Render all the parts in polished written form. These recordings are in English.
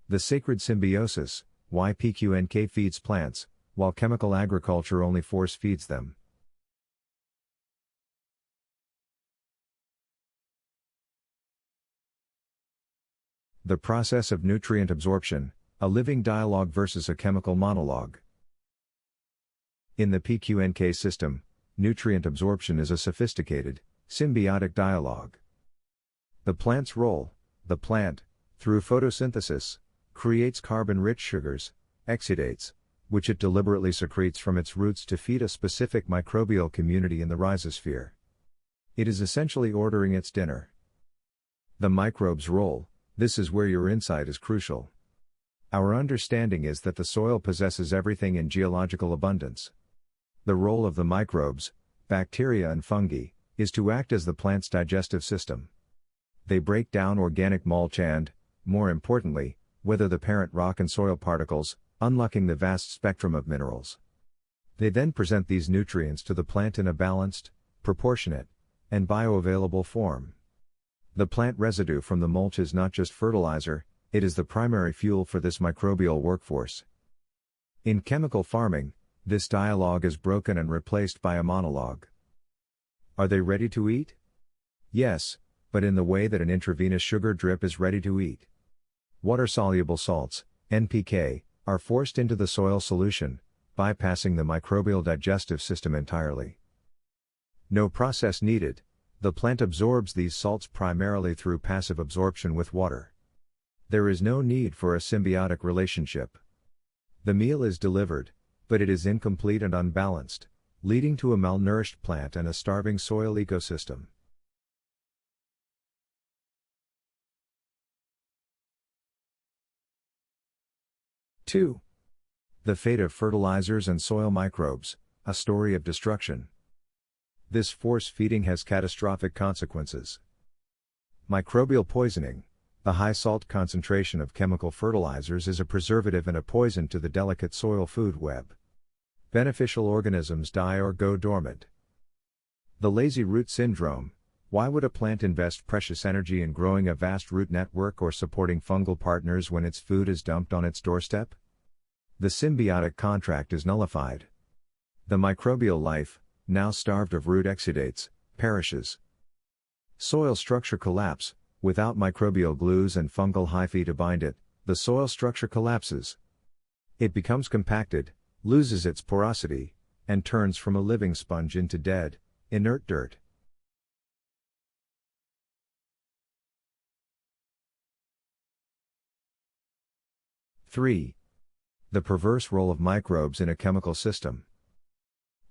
The sacred symbiosis, why PQNK feeds plants, while chemical agriculture only force feeds them. The process of nutrient absorption, a living dialogue versus a chemical monologue. In the PQNK system, nutrient absorption is a sophisticated, symbiotic dialogue. The plant's role: the plant, through photosynthesis, creates carbon-rich sugars, exudates, which it deliberately secretes from its roots to feed a specific microbial community in the rhizosphere. It is essentially ordering its dinner. The microbe's role: this is where your insight is crucial. Our understanding is that the soil possesses everything in geological abundance. The role of the microbes, bacteria and fungi, is to act as the plant's digestive system. They break down organic mulch and, more importantly, weather the parent rock and soil particles, unlocking the vast spectrum of minerals. They then present these nutrients to the plant in a balanced, proportionate, and bioavailable form. The plant residue from the mulch is not just fertilizer, it is the primary fuel for this microbial workforce. In chemical farming, this dialogue is broken and replaced by a monologue. Are they ready to eat? Yes, but in the way that an intravenous sugar drip is ready to eat. Water-soluble salts, NPK, are forced into the soil solution, bypassing the microbial digestive system entirely. No process needed, the plant absorbs these salts primarily through passive absorption with water. There is no need for a symbiotic relationship. The meal is delivered, but it is incomplete and unbalanced, leading to a malnourished plant and a starving soil ecosystem. Two. The fate of fertilizers and soil microbes, a story of destruction. This force feeding has catastrophic consequences. Microbial poisoning: the high salt concentration of chemical fertilizers is a preservative and a poison to the delicate soil food web. Beneficial organisms die or go dormant. The lazy root syndrome: why would a plant invest precious energy in growing a vast root network or supporting fungal partners when its food is dumped on its doorstep? The symbiotic contract is nullified. The microbial life, now starved of root exudates, perishes. Soil structure collapse: without microbial glues and fungal hyphae to bind it, the soil structure collapses. It becomes compacted, loses its porosity, and turns from a living sponge into dead, inert dirt. Three. The perverse role of microbes in a chemical system.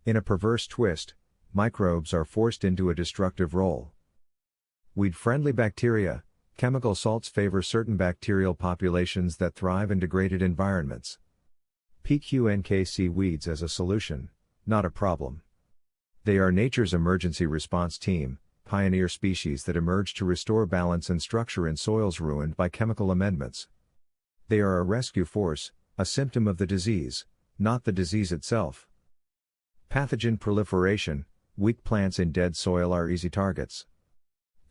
In a perverse twist, microbes are forced into a destructive role. Weed-friendly bacteria: chemical salts favor certain bacterial populations that thrive in degraded environments. PQNK see weeds as a solution, not a problem. They are nature's emergency response team, pioneer species that emerge to restore balance and structure in soils ruined by chemical amendments. They are a rescue force, a symptom of the disease, not the disease itself. Pathogen proliferation: weak plants in dead soil are easy targets.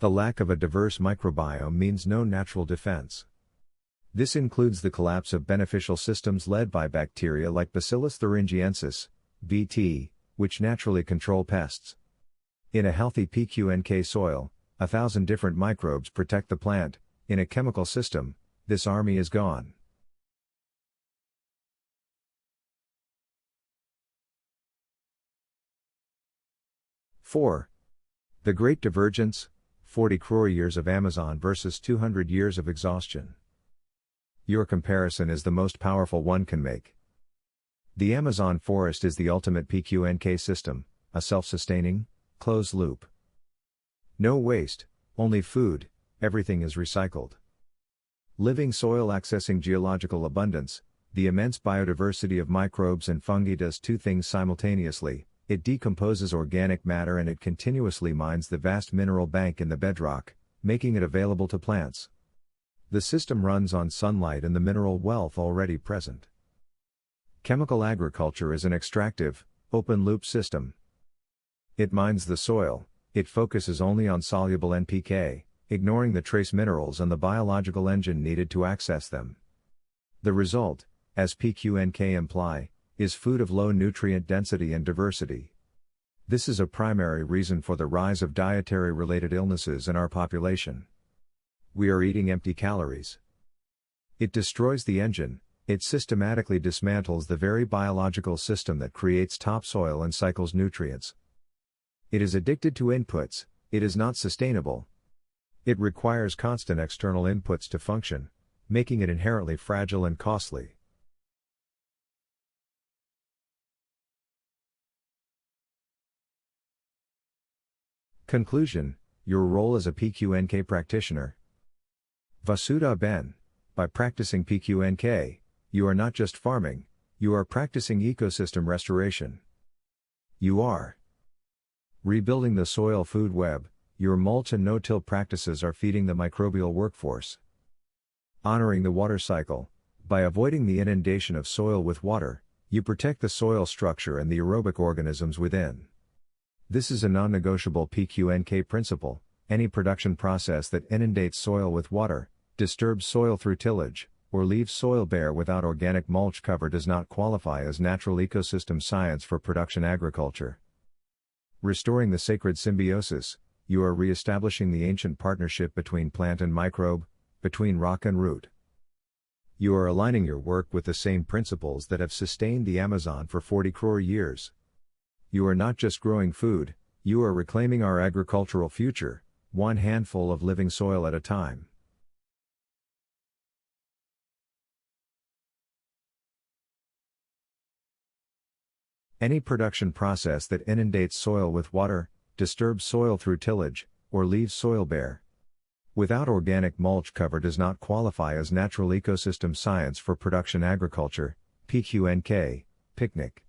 The lack of a diverse microbiome means no natural defense. This includes the collapse of beneficial systems led by bacteria like Bacillus thuringiensis, BT, which naturally control pests. In a healthy PQNK soil, 1,000 different microbes protect the plant. In a chemical system, this army is gone. Four. The Great Divergence: 40 crore years of Amazon versus 200 years of exhaustion. Your comparison is the most powerful one can make. The Amazon forest is the ultimate PQNK system, a self-sustaining, closed loop. No waste, only food, everything is recycled. Living soil accessing geological abundance: the immense biodiversity of microbes and fungi does two things simultaneously: it decomposes organic matter and it continuously mines the vast mineral bank in the bedrock, making it available to plants. The system runs on sunlight and the mineral wealth already present. Chemical agriculture is an extractive, open-loop system. It mines the soil, it focuses only on soluble NPK, ignoring the trace minerals and the biological engine needed to access them. The result, as PQNK imply, is food of low nutrient density and diversity. This is a primary reason for the rise of dietary-related illnesses in our population. We are eating empty calories. It destroys the engine, it systematically dismantles the very biological system that creates topsoil and cycles nutrients. It is addicted to inputs, it is not sustainable. It requires constant external inputs to function, making it inherently fragile and costly. Conclusion: your role as a PQNK practitioner. Vasudha Ben, by practicing PQNK, you are not just farming, you are practicing ecosystem restoration. You are rebuilding the soil food web. Your mulch and no-till practices are feeding the microbial workforce. Honoring the water cycle, by avoiding the inundation of soil with water, you protect the soil structure and the aerobic organisms within. This is a non-negotiable PQNK principle: any production process that inundates soil with water, disturbs soil through tillage, or leaves soil bare without organic mulch cover does not qualify as natural ecosystem science for production agriculture. Restoring the sacred symbiosis, you are re-establishing the ancient partnership between plant and microbe, between rock and root. You are aligning your work with the same principles that have sustained the Amazon for 40 crore years. You are not just growing food, you are reclaiming our agricultural future, one handful of living soil at a time. Any production process that inundates soil with water, disturbs soil through tillage, or leaves soil bare without organic mulch cover does not qualify as natural ecosystem science for production agriculture, PQNK, picnic.